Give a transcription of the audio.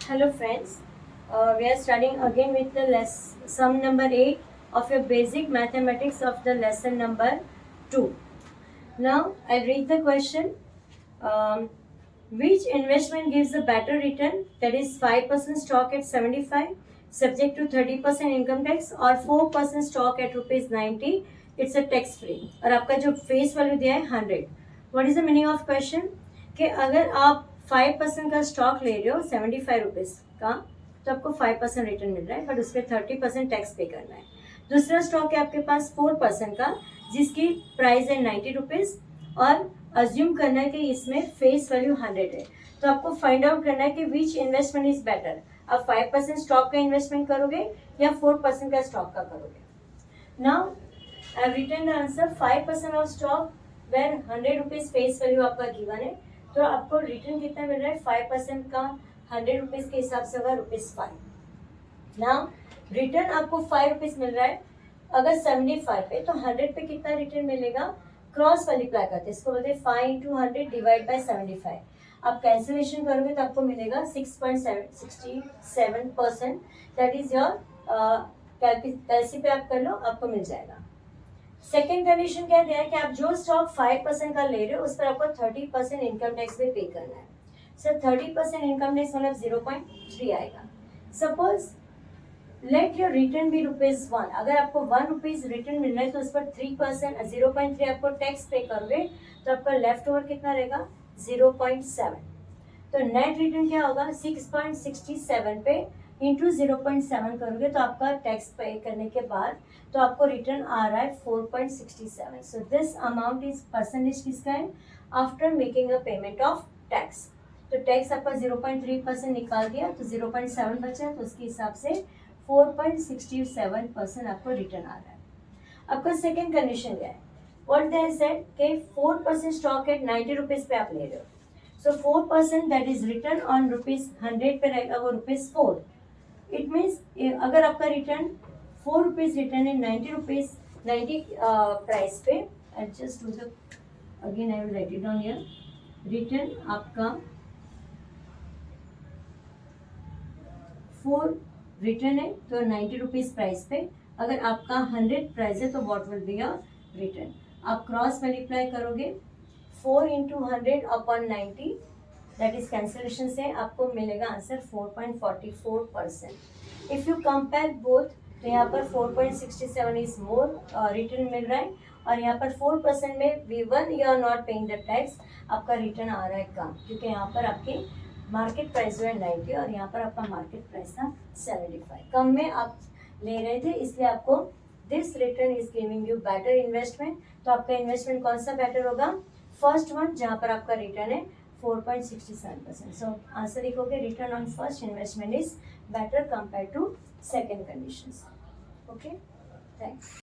Hello friends, we are studying again with the sum number 8 of your basic mathematics of the lesson number 2. Now I'll read the question. Um, which investment gives a better return, that is 5% stock at 75 subject to 30% income tax और 4% stock at rupees 90 it's a tax free और आपका जो face value दिया है 100. What is the meaning of question कि अगर आप 5% का स्टॉक ले रहे हो 75 रुपीज़ का तो आपको 5% रिटर्न मिल रहा है बट उस पर 30% टैक्स पे करना है. दूसरा स्टॉक है आपके पास 4% का जिसकी प्राइस है 90 रुपीज़ और अज्यूम करना है कि इसमें फेस वैल्यू 100 है. तो आपको फाइंड आउट करना है कि विच इन्वेस्टमेंट इज बेटर, आप 5% स्टॉक का इन्वेस्टमेंट करोगे या 4% का स्टॉक का करोगे. Now I have written the answer 5% of stock where 100 rupees face value आपका गिवन है. तो आपको रिटर्न कितना मिल रहा है 5% का 100 रुपीज़ के हिसाब से होगा ₹5. नाउ रिटर्न आपको 5 रुपीज़ मिल रहा है अगर 75 पे, तो 100 पे कितना रिटर्न मिलेगा क्रॉस मल्टीप्लाई करते हैं, इसको बोलते हैं 5 इंटू 100 डिवाइड बाई 75. आप कैंसिलेशन करोगे तो आपको मिलेगा 6.67%. दैट इज योर कैलसी पे आप कर लो, आपको मिल जाएगा. सेकेंड कंडीशन क्या दिया है कि आप जो स्टॉक 5% का ले रहे हो उस पर आपको 30% इनकम टैक्स भी पे करना है. सर 30% इनकम टैक्स मतलब 0.3 आएगा. सपोज लेट योर रिटर्न भी ₹1. अगर आपको 1 रुपीज रिटर्न मिल रहा है तो उस पर 3% 0.3 आपको टैक्स पे करोगे तो आपका लेफ्ट ओवर कितना रहेगा 0.7. तो नेट रिटर्न क्या होगा 6.67 पे इंटू 0.7 करोगे तो आपका टैक्स पे करने के बाद तो आपको रिटर्न आ रहा है 4.67. So this amount is percentage किसका है after making a payment of tax. तो टैक्स आपका 0.3% निकाल दिया तो 0.7 बचा तो उसके हिसाब से 4.67% आपको रिटर्न आ रहा है. आपका सेकेंड कंडीशन क्या है, व्हाट दे सेड कि 4% स्टॉक एट 90 रुपीज़ पे आप ले रहे हो. सो 4% दैट इज रिटर्न ऑन ₹100 पे रहेगा वो ₹4. इट मीन्स अगर आपका रिटर्न 4 रुपीज़ रिटर्न है 90 रुपीज़ 90 प्राइस पे. Adjust to the again I will write it down here. Return आपका 4 रिटर्न है तो 90 रुपीज़ प्राइस पे. अगर आपका 100 प्राइस है तो what will be your return. आप क्रॉस मल्टीप्लाई करोगे 4 into 100 upon 90 that is cancellation से आपको मिलेगा answer 4.44%. If you compare both तो यहाँ पर 4.67 इज मोर रिटर्न मिल रहा है और यहाँ पर 4% में V1 you are not paying the tax, आपका रिटर्न आ रहा है कम क्योंकि यहाँ पर आपकी मार्केट प्राइस जो है 90 और यहाँ पर आपका मार्केट प्राइस था 75. कम में आप ले रहे थे इसलिए आपको this return is giving you better investment. तो आपका इन्वेस्टमेंट कौन सा बेटर होगा, फर्स्ट वन जहाँ पर आपका रिटर्न है 4.67%. सो आंसर लिखोगे return on first investment is better compare to second condition. Okay, thanks.